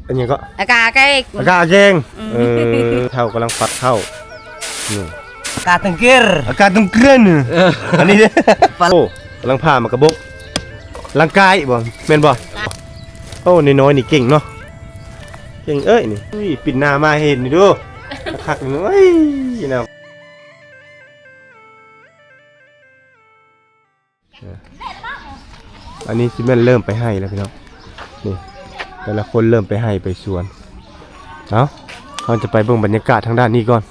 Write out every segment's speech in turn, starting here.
อันนี้ก็อากาเกงอากาเกงเท่ากำลังฟัดเข้านี่อากาตึงเกลอากาตึงเกลอันนี้เนี่ยโอ้กำลังพามากระบกร่างกายบ่แม่นบ่โอ้น้อยๆนี่เก่งเนาะเก่งเอ้ยนี่ปิดหน้ามาเห็นนี่ดูคักๆเอ้ยนะอันนี้ซิแม่นเริ่มไปให้แล้วพี่น้องนี่แต่ละคนเริ่มไปให้ไปสวนเขาจะไปเบิ่งบรรยากาศทางด้านนี้ก่อน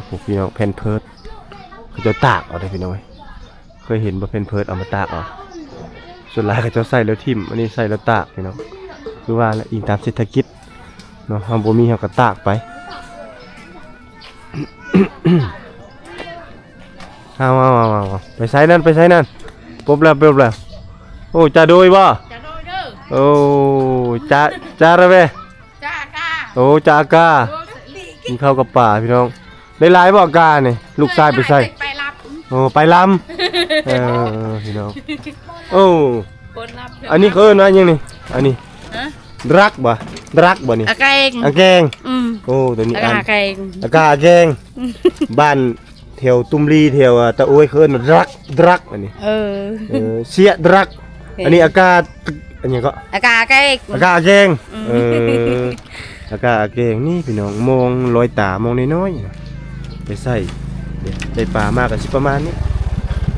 พวกพี่น้องเพนเพิร์ดเขาจะตากเอาได้พี่น้องเคยเห็นบ่เพนเพิร์ดเอามาตากเอาส่วนหลายเขาจะใส่แล้วทิ่มอันนี้ใส่แล้วตากพี่น้องคือว่าแล้วอิงตามเศรษฐกิจเนาะเฮาบ่มีเฮาก็ตากไปเอาไปใส่นั่นปุ๊บแล้วโอ้จ่าโดยบ่จะโดยเด้อโอ้จ่าระเวจ้ากาโอ้จ่ากากินข้าวกับป่าพี่น้องได้หลายบ่กาเนี่ยลูกชายไปใส่ไปรับโอ้ไปลำพี่น้องโอ้อันนี้เขาเอิ้นว่าหยังนี่อันนี้รักบ่นี่อากาเกงโอ้ตัวนี้อากาเกงอากาเกงบ้านแถวตุ้มลีแถวตะโอยเอิ้นรักอันนี้เสียรักอันนี้อากาอันนี้ก็อากาเกงอากาเกงอากาเกงนี่พี่น้องมองลอยตามองน้อยๆไปใส่ได้ปลามากกับสิประมาณนี้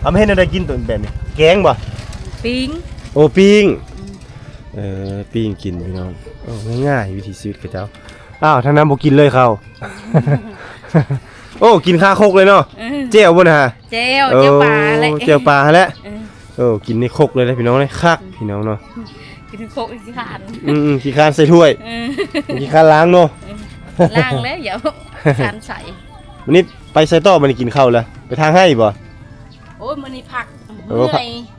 เอามาให้เราได้กินตัวแบบนี้แกงบ่ปิ้งโอ้ปิ้งปิ้งกินพี่น้องโอ้ง่ายๆวิธีชีวิตกับเจ้าอ้าวทางนั้นบ่กินเลยเขาโอ้กินข้าคกเลยเนาะเจียวบ่นะฮะเจียวปลาเลยเจียวปลาแล้วโอ้กินในคกเลยนะพี่น้องเลยคักพี่น้องเนาะกินคกอีกขี้คานขี้คานใส่ถ้วยขี้คานล้างเนาะล้างแล้วเดี๋ยวคานใส่วันนี้ไปใส่ต่อมันกินข้าวแล้วไปทางให้บ่โอ้ยมันนี่พัก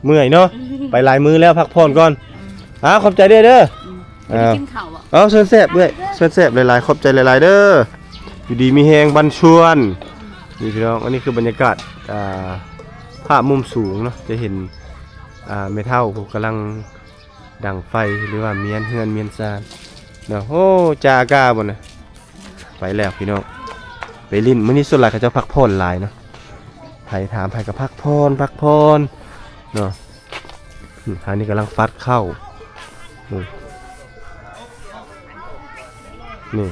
เมื่อยเนาะไปหลายมื้อแล้วพักผ่อนก่อนขอบใจเด้อกินข้าวอ่ะเชิญแซ่บด้วยเชิญแซ่บหลายๆขอบใจหลายๆเด้ออยู่ดีมีแหงบันชวนนี่พี่น้องอันนี้คือบรรยากาศภาพมุมสูงเนาะจะเห็นเมทัลกำลังดังไฟหรือว่าเมียนเฮือนเมียนซานเนาะโอ้จากาบ่นะไปแล้วพี่น้องไปลิ้นมื้อนี้ส่วนหลายเขาจะพักผ่อนหลายเนาะไผถามไผก็พักผ่อนเนาะอันนี้กำลังฟัดเข้านี่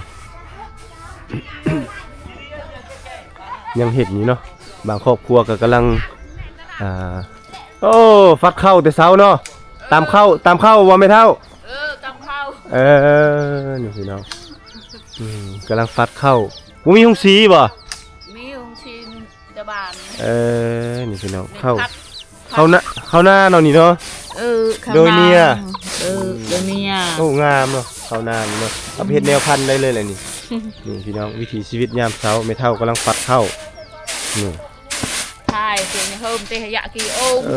ยังเห็นนี้เนาะบางครอบครัวก็กำลังโอ้ฟัดเข้าแต่เช้าเนาะตามเข้าว่าไม่เท่าตามเข้านี่พี่น้องกำลังฟัดเข้ามีหงสีบ่มีหงสีจะบานนี่พี่น้องเข้าหน้าเนาะนี่เนาะโดยเนี่ยโดยเนี่ยโอ้งามเนาะเข้าหน้าเนาะเอาเพชรแนวพันธุ์ได้เลยแหละนี่พี่น้องวิถีชีวิตยามเช้าไม่เท่ากำลังฟัดเข้านี่ใช่เสียงเฮิมเตะยะกี่โอม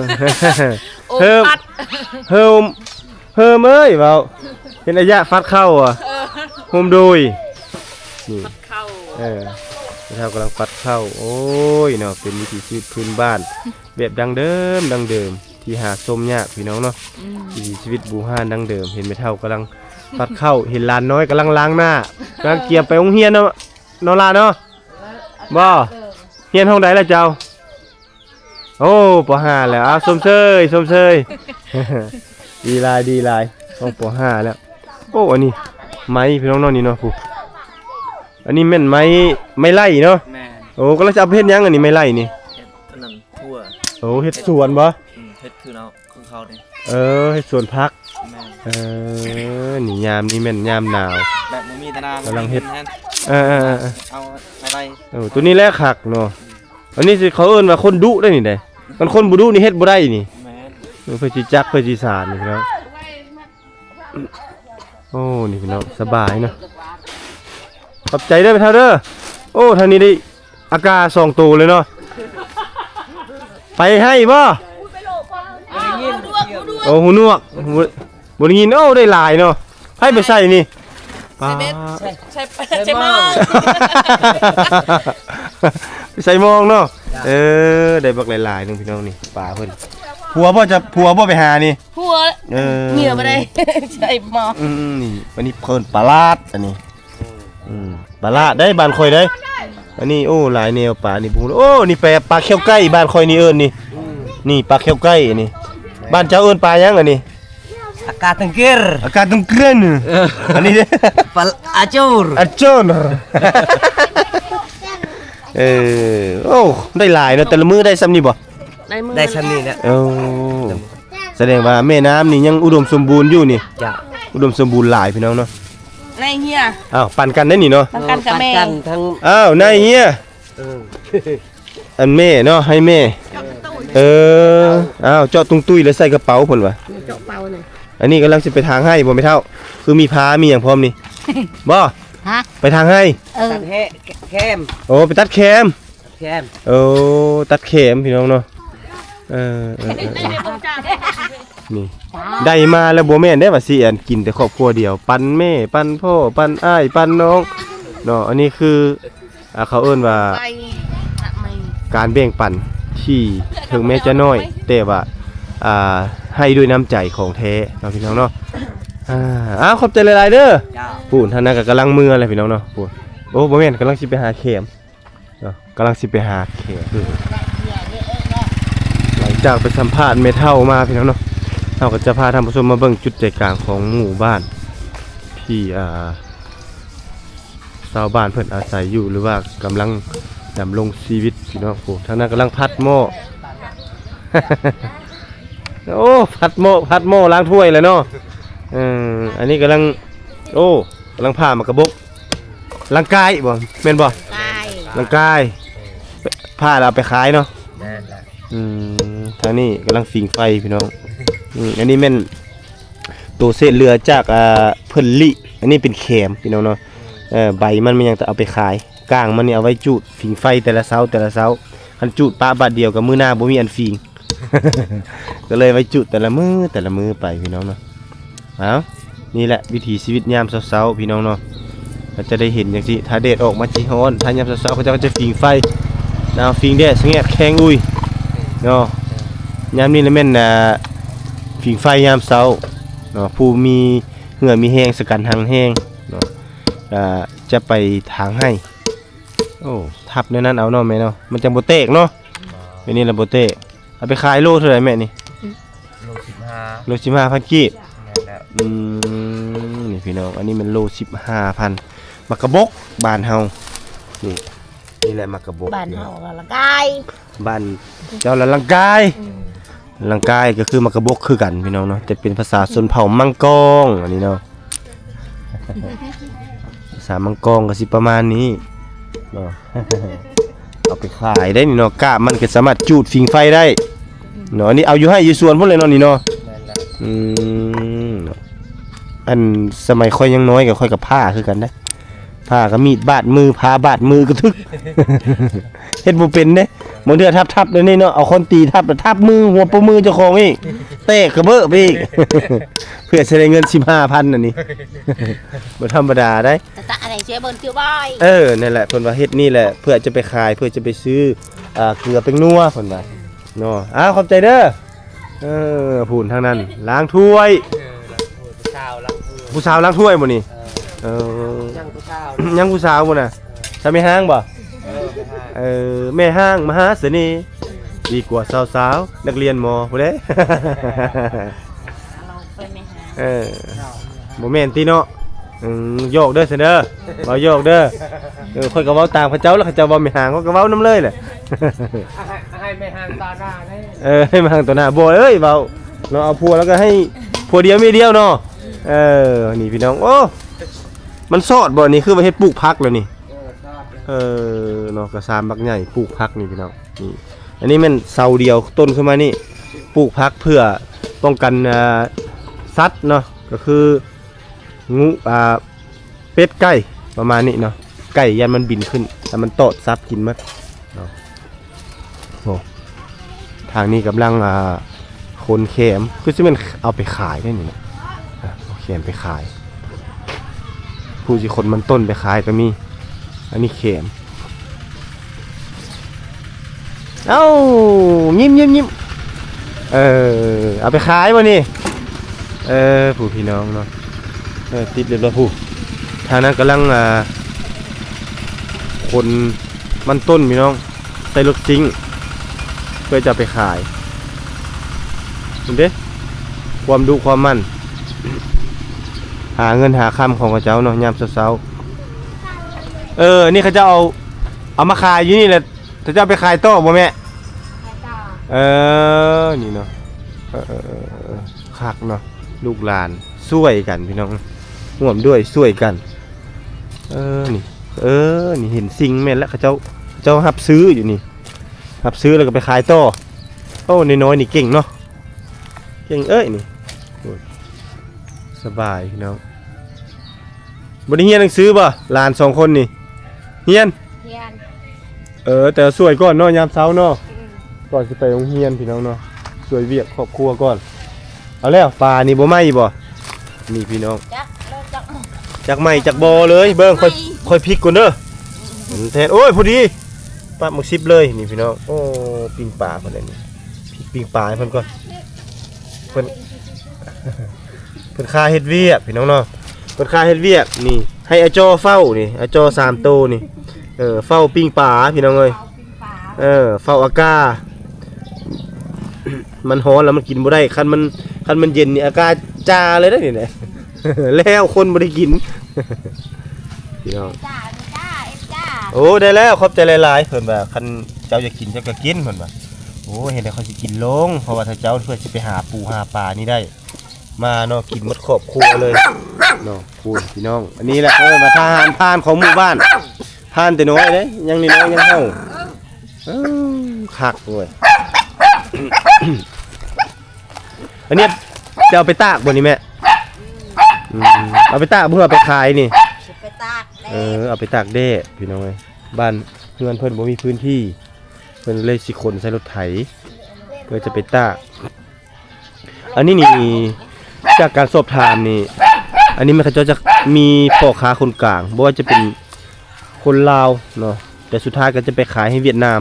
เฮิมเอ้ยเบาเป็นระยะฟัดเข้าอ่ะโฮมโดยนี่เข้าไม่เท่ากำลังฟัดเข้าโอ้ยเนาะเป็นวิถีชีวิตพื้นบ้านแบบดังเดิมที่หาชมยากพี่น้องเนาะวิถีชีวิตบูฮานดังเดิมเห็นไม่เท่ากำลังฟัดเข้าเห็นลานน้อยกำลังล้างหน้ากำลังเกียบไปโรงเรียนเนาะนอลาเนาะบ่เรียนห้องใดล่ะเจ้าโอ้ป.5แล้วสมเชยดีลายห้องป.5แล้วโอ้อันนี้ไม้พี่น้องเนาะนี่เนาะผู้อันนี้แม่นไม้ไล่เนาะโอ้ก็เราจะเอาเฮ็ดยังอันนี้ไม้ไล่นี่อันนั้นทั่วโอ้เฮ็ดสวนบ่เฮ็ดคือเนาะคือเขาเนี่ยเฮ็ดสวนพักนี่ยามนี่แม่นยามหนาวแบบบ่มีตะนางกำลังเฮ็ดเอาอะไรตัวนี้แหละคักเนาะอันนี้สิเขาเอิ้นว่าคนดุได้นี่ได้มันคนบ่ดุนี่เฮ็ดบ่ได้นี่เพื่อสิจักเพื่อสิสานนี่ครับโอ้นี่พี่น้องสบายเนาะขอบใจเด้อไปเท่าเด้อโอ้ทางนี้ได้อากาศ2ตัวเลยเนาะไปให้บ่โอ้หูหนวกบ่ได้ยินโอ้ได้หลายเนาะให้ไปใส่นี่ใช่มองใส่มองเนาะได้บักหลายๆนึงพี่น้องนี่ปลาเพิ่น ผัวบ่ไปหานี่ ผัวเมียบ่ได้ใช่หมอ นี่อันนี้เพิ่นปลาลาดอันนี้ปลาลาดได้บ้านข่อยได้อันนี้โอ้หลายแนวปลานี่พูโอ้นี่ปลาเขียวไก่บ้านข่อยนี่เอิ้นนี่ปลาเขียวไก่อันนี้บ้านเจ้าเอิ้นปลาหยังอันนี้ อากาศตังเกร อากาศต้องเกลือนอันนี้เด้ ปลาอาจูร อาจารย์โอ้ได้หลายเนาะแต่ละมื้อได้ซ้ำนี่บ่ ได้ชั้นนี้เนี่ย โอ้แสดงว่าแม่น้ำนี่ยังอุดมสมบูรณ์อยู่นี่ จ้ะ อุดมสมบูรณ์หลายพี่น้องเนาะ ในเฮีย อ้าวปั่นกันได้นี่เนาะ ทำกันกับแม่ กันทั้ง อ้าวนายเฮีย เออ อันแม่เนาะให้แม่อ้าวเจาะตุ้งตุ้ยแล้วใส่กระเป๋าเพิ่นว่ะ เจาะเป่าเลย อันนี้กำลังสิไปทางให้บ่แม่เฒ่าคือมีพามีหยังพร้อมนี่ บ่ ฮะ ไปทางให้ ตัดแห่แคม โอ้ไปตัดแคม แคม โอ้ตัดเข็มพี่น้องเนาะนี่ได้มาแล้วบ่แม่นได้ว่าสิอันกินแต่ครอบครัวเดียวปันแม่ปันพ่อปันอ้ายปันน้องเนาะอันนี้คือเขาเอิ้นว่า ไปอะไม่ การแบ่งปันที่ถึงแม้จะน้อยแต่ว่าให้ด้วยน้ำใจของแท้เนาะพี่น้องเนาะขอบใจหลายๆเด้อ จ้า ปู่ท่านนั้นก็กำลังมืออะไรพี่น้องเนาะปู่โอ้บ่แม่นกำลังสิไปหาเข็มเนาะกำลังสิไปหาเข็มหลังจากไปสัมภาษณ์เมทัลมาพี่น้องเนาะเราก็จะพาท่านผู้ชมมาเบิ่งจุดใจกลางของหมู่บ้านที่ชาวบ้านเพิ่นอาศัยอยู่หรือว่ากำลังดำรงชีวิตพี่น้องปู่ท่านนั้นกำลังพัดหม้อ โอ้พัดหม้อล้างถ้วยเลยเนาะอันนี้กำลังโอ้กำลังผ่ามากระบกร่างกายบ่แม่นบ่ ตาย ร่างกายผ้าเราเอาไปขายเนาะ นั่นแหละ ทางนี้กำลังฝิงไฟพี่น้องอันนี้แม่นตัวเศษเรือจากเพิ่นลิอันนี้เป็นแขมพี่น้องเนาะใบมันยังจะเอาไปขายก้างมันนี่เอาไว้จุดฝิงไฟแต่ละเสาคันจุดปะบาทเดียวกับมื้อหน้าบ่มีอันฝิง ก็เลยไว้จุดแต่ละมือไปพี่น้องเนาะเอานี่แหละวิถีชีวิตยามเช้าๆพี่น้องเนาะเราจะได้เห็นอย่างที่ถ้าแดดออกมาจีฮ้อนถ้ายามเช้าๆเขาจะฝิงไฟดาวฝิงแดดสงแงดแข็งอุ้ยเนาะยามนี้เลยแม่นฝิงไฟยามเช้าเนาะผู้มีเหงื่อมีแห้งสกันหังแห้งเนาะจะไปทางให้โอ้ทับในนั้นเอาเนาะแม่เนาะมันจะโบเตกเนาะเป็นนี่ละโบเตกเอาไปขายโลเท่าไหร่แม่นี่ โล15 โล15,000กีบ นั่นแหละ นี่พี่น้องอันนี้มันโล15,000มักกะบกบ้านเฮานี่แหละมักกะบก บ้านเฮาละกาย บ้านเจ้าละลังกายลังกายก็คือมักกะบกคือกันพี่น้องเนาะแต่เป็นภาษาชนเผ่ามังกรอันนี้เนาะ ภาษามังกรก็สิประมาณนี้เนาะ เอาไปขายได้นี่เนาะกะมันก็สามารถจูดฝิงไฟได้เนาะอันนี้เอาอยู่ให้อยู่สวนพุ่นเลยเนาะนี่เนาะ นั่นแหละ อันสมัยค่อยยังน้อยกับค่อยกับผ้าคือกันนะผ้าก็มีดบาดมือผ้าบาดมือก็ทึก เฮ็ดบ่เป็นเด้บางเทื่อทับๆเลยนี่เนาะเอาคนตีทับมือหัวปมือเจ้าของอีกเตะกระเบ้อไปอีก เพื่อจะได้เงิน 15,000อันนี้ บ่ธรรมดาได้ ตะอะไรเจ๊เบิ่นเกี่ยวบ่อย นั่นแหละเพิ่นว่าเฮ็ดนี่แหละเพื่อจะไปขายเพื่อจะไปซื้อเกลือเป็นนัวเพิ่นว่าเนาะขอบใจเด้อพูนทางนั้นล้างถ้วย ผู้สาวลังคือ ผู้สาวล้างถ้วยบ่นี่ยังผู้สาว ยังผู้สาวบ่น่ะถ้าไม่ห้างบ่แม่ห้างมหาเสน่ห์ดีกว่าสาวๆนักเรียนมอผู้ใด เราไปไม่หา บ่แม่นติเนาะโยกเด้อเสนอบ่โยกเด้อค่อยก็เว้าตามเขาเจ้าแล้วเขาเจ้าเว้าไม่ห่างเขาก็เว้านำเลยแหละ ให้ไม่ห่างตาหน้าได้ ให้มาห่างต่อหน้าบ่เอ้ยเว้าเนาะเอาผัวแล้วก็ให้ผัวเดียวเมียเดียวเนาะนี่พี่น้องโอ้มันซอดบ่นี่คือว่าเฮ็ดปลูกผักแล้วนี่เนาะกระซามบักใหญ่ปลูกผักนี่พี่น้องนี่อันนี้มันเสาเดียวต้นขึ้นมานี่ปลูกผักเพื่อป้องกันสัตว์เนาะก็คืองูเป็ดไก่ประมาณนี้เนาะไก่ยันมันบินขึ้นแต่มันตอดซับกินหมดเนาะโอ้ทางนี้กำลังคนแขมคือสิมันเอาไปขายได้นี่นะเอาแขมไปขายผู้สิคนมันต้นไปขายก็มีอันนี้แขมเอ้ายิ้ม เอาไปขายบ่นี่ผู้พี่น้องเนาะติดเรียบร้อยผู้ทางนั้นกำลังคนมันต้นพี่น้องใส่รถซิงค์เพื่อจะไปขายเห็นเด้ความดุความมั่นหาเงินหาคำของเขาเจ้าเนาะยามเช้านี่เขาจะเอามาขายอยู่นี่แหละเขาจะเอาไปขายต่อบ่แม่นี่เนาะคักเนาะลูกหลานช่วยกันพี่น้องร่วมด้วยช่วยกันนี่นี่เห็นสิ่งแม่นแล้วเขาเจ้ารับซื้ออยู่นี่รับซื้อแล้วก็ไปขายต่อโอ้น้อยๆนี่เก่งเนาะเก่งนี่สบายพี่น้องบ่ได้เรียนหนังสือบ่หลาน2คนนี่เรียนแต่สวยก่อนเนาะยามเช้าเนาะก่อนสิไปโรงเรียนพี่น้องเนาะสวยเวียกครอบครัวก่อนเอาแล้วปลานี่บ่ไหม้บ่นี่พี่น้องจักไหม้จักบ่เลยเบิ่งค่อยพลิกก่อนเด้อแทนโอ้ยพอดีปลาหมึกซิบเลยนี่พี่น้องโอ้ปิ้งปลาเพิ่นนี่ปิ้งปลาให้เพิ่นก่อนเพิ่นค่าเฮ็ดเวียกพี่น้องเนาะเพิ่นค่าเฮ็ดเวียกนี่ให้อาจอเฝ้านี่อาจอ3โตนี่เฝ้าปิ้งปลาพี่น้องเอ้ยเฝ้าอากามันร้อนแล้วมันกินบ่ได้คันมันเย็นนี่อากาศจาเลยนะนี่แหละ แล้วคนบ่ได้กิน พี่น้องโอ้ได้แล้วขอบใจหลายๆเพิ่นว่าคันเจ้าอยากกินเจ้าก็กินเพิ่นว่าโอ้เห็นแต่เขาสิกินลงเพราะว่าถ้าเจ้าเพื่อสิไปหาปูหาปลานี่ได้มาเนาะกินหมดครอบครัวเลยเนาะคูณพี่น้องอันนี้แหละมาทหารพรานของหมู่บ้านพรานแต่น้อยเด้ยังน้อยยังเฮาคักเว้ย อันนี้จะเอาไปตากบ่นี่แม่เอาไปตากเพื่อไปขายนี่ไปตากเอาไปตากแด้พี่น้องเอ้ยบ้านเพื่อนเพิ่นบ่มีพื้นที่เพิ่นเลยสิขนใส่รถไถเพื่อจะไปตากอันนี้นี่จากการสอบถามนี่อันนี้มันเขาจะมีพ่อค้าคนกลางบ่ว่าจะเป็นคนลาวเนาะแต่สุดท้ายก็จะไปขายให้เวียดนาม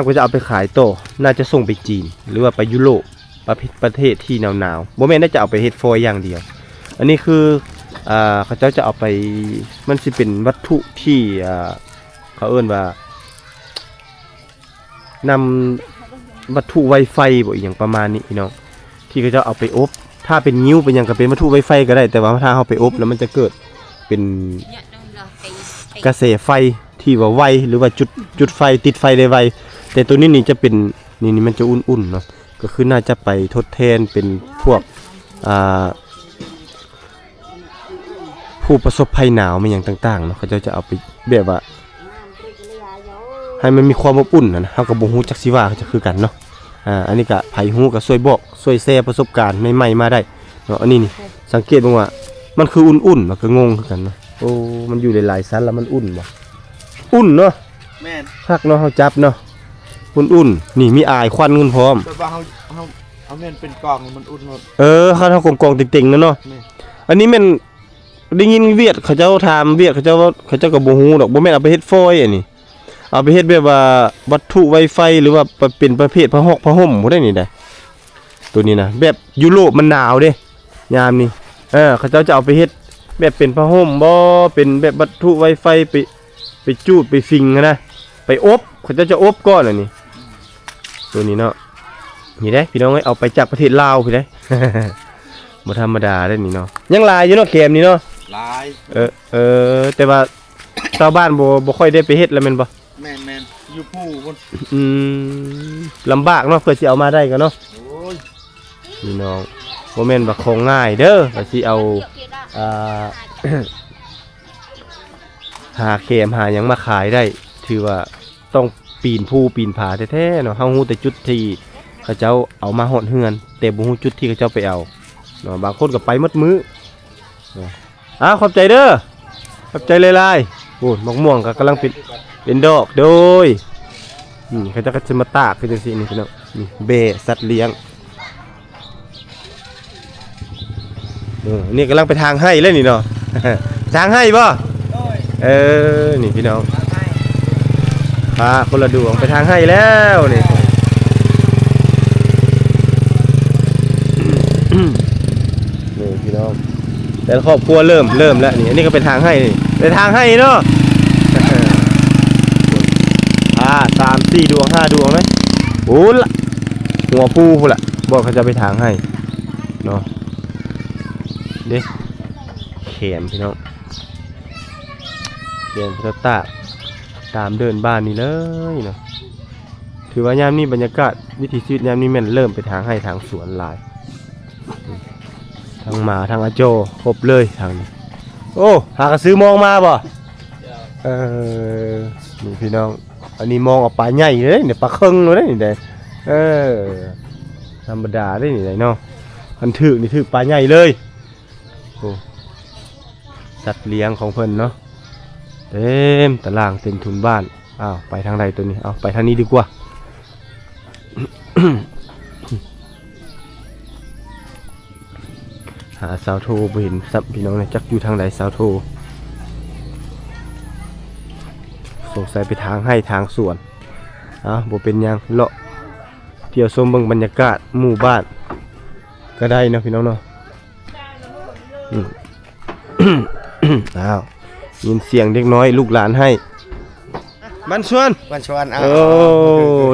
ก็จะเอาไปขายต่อน่าจะส่งไปจีนหรือว่าไปยุโรปประเทศที่หนาวๆบ่แม่นน่าจะเอาไปเฮ็ดฟอยอย่างเดียวอันนี้คือเขาจะเอาไปมันสิเป็นวัตถุที่เขาเอิ้นว่านำวัตถุไวไฟบ่อีหยังประมาณนี้พี่น้องที่เขาจะเอาไปอบถ้าเป็นนิ้วเป็นหยังก็เป็นวัตถุไวไฟก็ได้แต่ว่าถ้าเฮาไปอบแล้วมันจะเกิดเป็นกระแสไฟที่ว่าไวหรือว่าจุดไฟติดไฟได้ไวแต่ตัวนี้นี่จะเป็นนี่มันจะอุ่นๆเนาะก็คือน่าจะไปทดแทนเป็นพวกผู้ประสบภัยหนาวมาอย่างต่างๆเนาะเขาจะเอาไปแบบว่าให้มันมีความอบอุ่นนะเฮาก็บ่ฮู้จักสิว่าเขาจะคือกันเนาะอันนี้ก็ไผฮู้ก็ช่วยบอกช่วยแชร์ประสบการณ์ใหม่ๆมาได้เนาะอันนี้นี่สังเกตบ่ว่ามันคืออุ่นๆมันก็งงคือกันเนาะโอ้มันอยู่หลายๆชั้นแล้วมันอุ่นบ่อุ่นเนาะแม่นคักเนาะเฮาจับเนาะอุ่นๆนี่มีอายควันเงินพร้อมแบบว่าเฮาแม่นเป็นกล่องมันอุ่นหมดเขาทำกล่องๆติ่งๆนั่นเนาะอันนี้แม่นได้ยินเวียดเขาเจ้าถามเวียดเขาเจ้าก็บ่ฮู้ดอกบ่แม่นเอาไปเฮ็ดฟอยอันนี้เอาไปเฮ็ดแบบว่าวัตถุไวไฟหรือว่าเป็นประเภทผ้าห่มบ่ได้นี่ได้ตัวนี้นะแบบยุโรปมันหนาวเด้ยามนี้เขาเจ้าจะเอาไปเฮ็ดแบบเป็นผ้าห่มบ่เป็นแบบวัตถุไวไฟไปจูดไปฟิงนะไปอบเขาจะอบก่อนอันนี้ตัวนี้เนาะนี่ได้พี่น้องเอ้ยเอาไปจากประเทศลาวพี่ได้ บ่ธรรมดาได้นี่เนาะยังลายอยู่เนาะเข็มนี่เนาะลายแต่ว่าชาวบ้านบ่ค่อยได้ไปเฮ็ดแล้วแม่นบ่แม่นอยู่ผู้บนลำบากเนาะเพื่อสิเอามาได้กันเนาะโอ้ยพี่น้องบ่แม่นว่าของง่ายเด้อว่าสิเอาหาเข็มหาหยังมาขายได้ถือว่าต้องปีนภูปีนผาแท้ๆเนาะเฮาฮู้แต่จุดที่เขาเจ้าเอามาฮอดเฮือนแต่บ่ฮู้จุดที่เขาเจ้าไปเอาเนาะบางคนก็ไปหมดมื้อขอบใจเด้อขอบใจหลายๆโอ้มะม่วงก็กำลังเป็นดอกโดยเขาจะมาตากคือจังซี่นี่พี่น้องนี่เบสัตว์เลี้ยงนี่กำลังไปทางให้เลยนี่เนาะ ทางให้บ่นี่พี่น้องพาคนละดวงไปทางให้แล้วนี่ แต่ละครอบครัวเริ่มแล้วนี่อันนี้ก็เป็นทางให้นี่เป็นทางให้เนาะ 3-4 ดวง 5 ดวงเลยโอ้ละหัวปูพุ่นละบอกเขาจะไปทางให้เนาะเด้เขียนพี่น้องเขียนพระตาตามเดินบ้านนี่เลยเนาะถือว่ายามนี้บรรยากาศวิถีชีวิตยามนี้แม่นเริ่มไปทางให้ทางสวนหลายทางหมาทางอาโจครบเลยทางนี้โอ้หากระซื้อมองมาบ่นี่พี่น้องอันนี้มองออกปลาใหญ่เลยเนี่ยปลาเคิงเลยนี่เด้ธรรมดาได้นี่เนาะมันถือนี่ถือปลาใหญ่เลยโอ้สัตว์เลี้ยงของเพิ่นเนาะเต็มตารางเต็มทุนบ้านอ้าวไปทางใดตัวนี้เอาไปทางนี้ดีกว่า หาสาวโทบ่เห็นซับพี่น้องเลยจักอยู่ทางใดสาวโทสงสัยไปทางให้ทางสวนบ่เป็นยังเลาะเที่ยวชมเบิ่งบรรยากาศหมู่บ้านก็ได้นะพี่น้องเนาะ อ้าวยินเสียงเด็กน้อยลูกหลานให้บ้านชวน วันชวน โอ้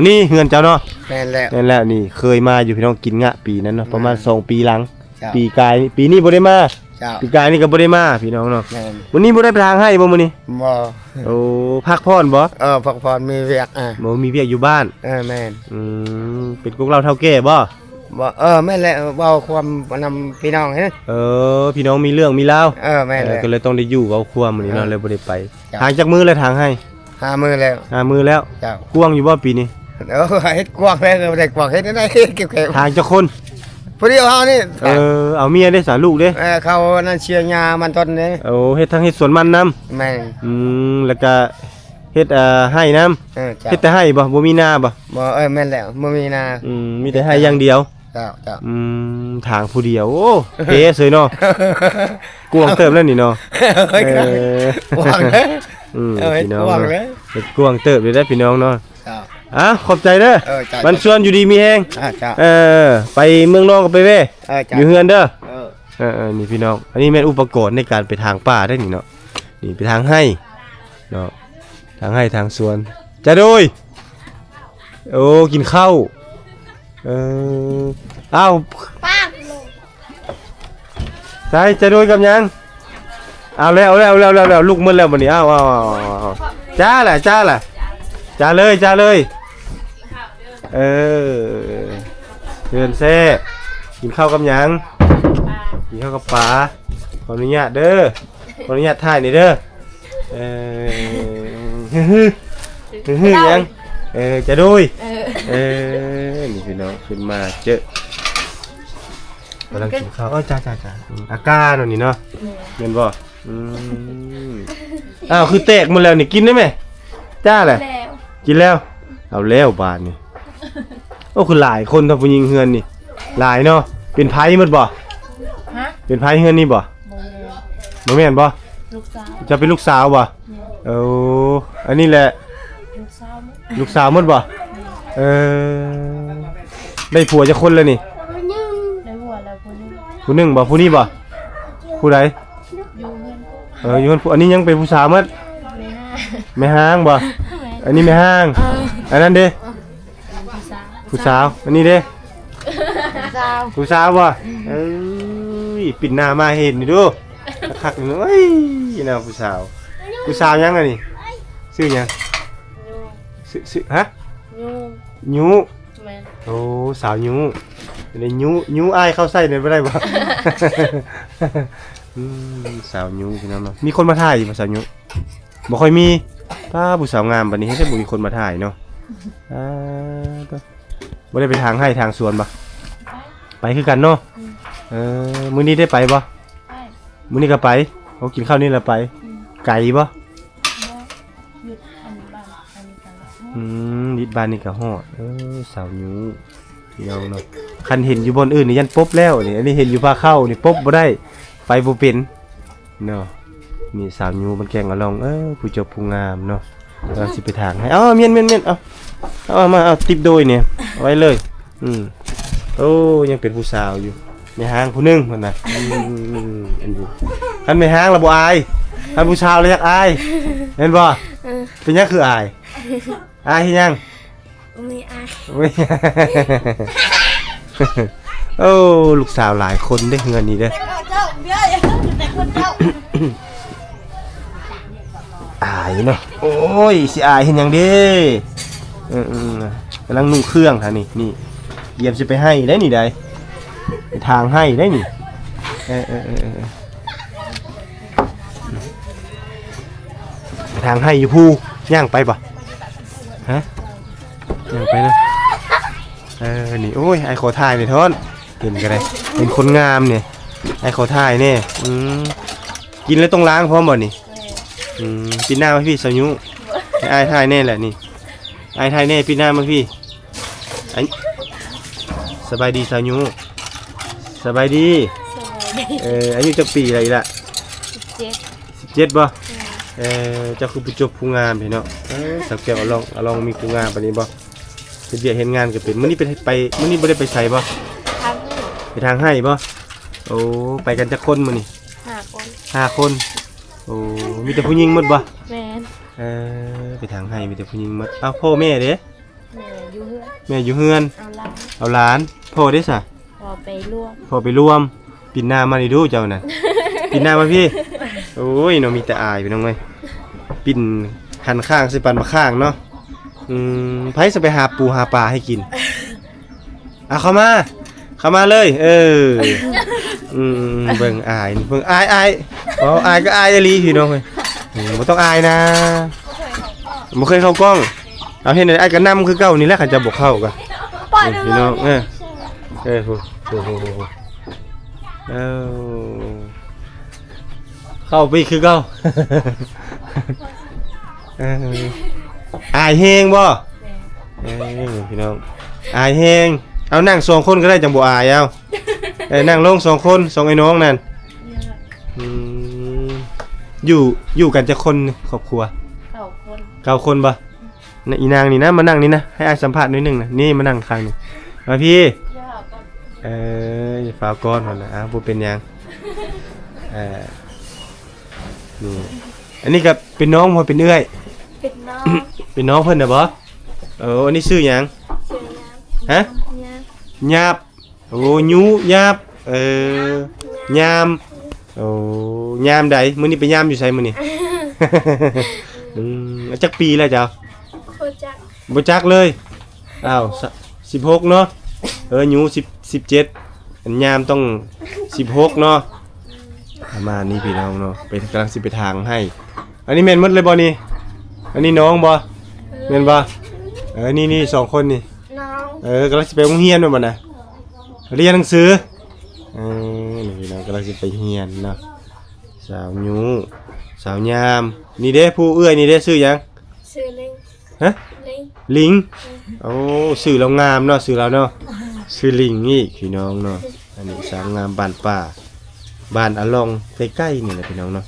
นี่เฮือนเจ้าเนาะ แม่นแล้ว นั่นแหละนี่เคยมาอยู่พี่น้องกินงะปีนั้นเนาะประมาณ2 ปีหลัง เจ้า ปีกายปีนี้บ่ได้มา เจ้า ปีกายนี่ก็บ่ได้มาพี่น้องเนาะ แม่น วันนี้บ่ได้ไปทางให้บ่มื้อนี้ บ่ โอ้พักพรบ่ พักผ่อนมีเวียกบ่มีเวียกอยู่บ้าน แม่น เป็นกุ๊กเราเฒ่าแก่บ่ บ่แม่นแล้วเว้าความนำพี่น้องเฮ็ด พี่น้องมีเรื่องมีราว แม่นแล้ว ก็เลยต้องได้อยู่เว้าความมื้อนี้เนาะเลยบ่ได้ไป จ้ะ ทางจักมือเลยทางให้ 5 มื้อแล้ว มือแล้ว เจ้าก ว้างอยู่บ่ปีนี้ เฮ็ดกว้างแล้วก็ได้กว้างเฮ็ดได้เก็บแขว ทางจักคน ผู้เดียวเฮานี่ เอาเมียได้สาลูกเด้ เขานั่นเชียร์ยามันต้นนี่ เฮ็ดทั้งเฮ็ดสวนมันนำ แม่น แล้วก็เฮ็ดให้นำ เจ้า เฮ็ดแต่ให้บ่มีนาบ่ บ่แม่นแล้วบ่มีนา มีแต่ให้อย่างเดียว เจ้า ทางผู้เดียวโอ้เฮ้เสยเนาะกวางเติบแล้วนี่เนาะ เฮ้ยกว้างเลย พี่น้อง กว้างเลย เฮ็ดกวางเติบเลยได้พี่น้องเนาะ เจ้า ขอบใจเด้อ เจ้า มันชวนอยู่ดีมีแฮง เจ้า ไปเมืองนอกก็ไปเว้ เจ้า อยู่เฮือนเด้อ เออ นี่พี่น้องอันนี้แม่นอุปกรณ์ในการไปทางป่าได้นี่เนาะนี่ไปทางให้เนาะทางให้ทางสวนจะโดยโอ้กินข้าวอ้าวใช่จะโดยกับยังเอาแล้วลูกมึนแล้วบัดนี้เอาจ้าแหละจ้าเลยเดินเซ่กินข้าวกับยังกินข้าวกับปลาขออนุญาตเด้อขออนุญาตถ่ายหน่อยเด้อยังจะดูนี่พี่น้องขึ้นมาเจอกำลังกินข้าวจ้าอาการนี่เนาะเห็นบ่อ้าวคือแตกหมดแล้วนี่กินได้ไหมจ้าแหละกินแล้วเอาแล้วบานนี่โอ้คือหลายคนทำผู้หญิงเฮือนนี่หลายเนาะเป็นไพ่หมดบ่เป็นไพ่เฮือนนี่บ่บ่แม่นบ่ ลูกสาว จะเป็นลูกสาวบ่อันนี้แหละลูกสาวหมดบ่ได้ผัวจะคนเลยนี่ ได้หัวแล้วคนนี้ ผู้หนึ่งบ่ผู้นี้บ่ผู้ใด อยู่เงิน อยู่คนอันนี้ยังเป็นผู้สาวหมด ไม่น่าแม่ห้างบ่อันนี้แม่ห้างอันนั้นเด้ ผู้สาว ผู้สาวอันนี้เด้ สาว ผู้สาวบ่ปิดหน้ามาเห็นนี่ดูคักๆนี่เอ้ยน่าผู้สาวยังอันนี้ชื่อหยังชื่อฮะ ยู ยู แม่น โอ้สาวยูในยูอ้ายเข้าใส่ในไม่ได้บ่ สาวยูพี่น้องเนาะมีคนมาถ่ายอยู่ป่ะสาวยูบ่ค่อยมีป้าผู้สาวงามบัดนี้ให้ใช่บ่มีคนมาถ่ายเนาะบ่ได้ไปทางให้ทางสวนบ่ไปคือกันเนาะมื้อนี้ได้ไปบ่ ไป มื้อนี้ก็ไปเขากินข้าวนี่แล้วไปไก่บ่ หยุดอันบ้านอันนี้กัน นิดบ้านนี่ก็ฮอดสาวยูพี่น้องเนาะคันเห็นอยู่บนอื่นนี่ยันป๊บแล้วนี่อันนี้เห็นอยู่พาเข้านี่ป๊บบ่ได้ไปบ่เป็นเนาะนี่สาวยูมันแกงอะลองผู้เจ้าผู้งามเนาะเราสิไปทางให้เมียนเอามาเอาติบโดยเนี่ยเอาไว้เลยโอ้ยังเป็นผู้สาวอยู่ในห้างผู้หนึงพุ่นน่ะอันนี้ คันไม่ห้างแล้วบ่อายคันผู้ชายเลยอยากอายเห็นบ่เป็นหยังคืออายอายเฮ็ดหยัง ไม่อาย ไม่ โอ้ลูกสาวหลายคนเด้เงินนี่เด้อ เจ้าเบี้ยแต่คนเจ้า อายเนาะโอ้ยสิอายเห็นหยังเด้กำลังนุ่งเครื่องค่ะนี่เยี่ยมสิไปให้ได้นี่ได้ไปทางให้ได้นี่ไปทางให้อยู่ผู้ย่างไปปะฮะย่างไปนะนี่โอ้ยไอขอถ่ายนี่ทอนเห็นกันเลยเป็นคนงามเนี่ยไอขอถ่ายเนี่ยกินแล้วต้องล้างพร้อมบ่นี่ปีหน้ามาพี่สายุไอ้ถ่ายแน่แหละนี่ไอ้ถ่ายแน่ปีหน้ามาพี่สบายดีสายุสบายดีอายุจะปีอะไรล่ะ17บ่จะคือผู้จบผู้งามเห็นเนาะสักแก้วเอาลองมีผู้งามปานนี้บ่เป็นเบียเห็นงานก็เป็นมื้อนี้ไปมื้อนี้บ่ได้ไปใส่บ่ไปทางให้บ่โอ้ไปกันจักคนมื้อนี้5 คนโอ้มีแต่ผู้หญิงหมดบ่ แม่น ไปทางให้มีแต่ผู้หญิงหมดอ้าวพ่อแม่เด้ แม่อยู่เฮือน แม่อยู่เฮือน เอาหลาน เอาหลานพ่อเด้ซะ พอไปร่วม พ่อไปรวมปิ่นหน้ามานี่ดูเจ้าน่ะ ปิ่นหน้ามาพี่โอ้ยเนาะมีแต่อายพี่น้องเอ้ยปิ่นหันข้างสิปันมาข้างเนาะไผสิไปหาปูหาปลาให้กินเข้ามาเลยเบิ่งอายนี่เบิ่งอายอ๋ออายก็อายอีหลีพี่น้องเอ้ยบ่ต้องอายนะบ่เคยเข้ากล้องเอาเห็นไอ้ก็นำคือเก่านี่แหละคันจะบ่เข้าก็พี่น้องโหเข้าไปคือเก่าอายแฮงบ่พี่น้องอายแฮงเอานั่ง2คนก็ได้จังบ่อายเอานั่งลง2คน2ไอ้น้องนั่นอยู่กันจะคนครอบครัว9 คนบ่อีนางนี่นะมานั่งนี่นะให้อายสัมภาษณ์นิดนึงนะนี่มานั่งข้างนี่มาพี่อย่าฟ้าวก้อนก่อนนะบ่เป็นหยังนี่อันนี้ก็เป็นน้องบ่เป็นเอื้อย เป็นน้อง เป็นน้องเพิ่นน่ะบ่อันนี้ชื่อหยัง ชื่อ ฮะ น้ำ หยาบโอ้ยูหยาบยามโอ้ยามใดมื้อนี้ไปยามอยู่ไสมื้อนี้ จักปีแล้วเจ้า โคจัก บ่จักเลยอ้าว16เนาะยู17อันยามต้อง16เนาะประมาณนี้พี่น้องเนาะไปกำลังสิไปทางให้อันนี้แม่นหมดเลยบ่นี่อันนี้น้องบ่แม่นบ่นี่2คนนี่ น้อง กำลังสิไปโรงเรียนบ่น่ะเรียนหนังสือนี่พี่น้องกำลังสิไปเรียนเนาะสาวยูสาวยามนี่เด้ผู้เอื้อยนี่เด้ชื่อหยัง ชื่อลิง ฮะ ลิง ลิงโอ้ชื่อเรางามเนาะชื่อเราเนาะชื่อลิงนี่พี่น้องเนาะอันนี้สาวงามบ้านป่าบ้านอะลองใกล้ๆนี่แหละพี่น้องเนาะ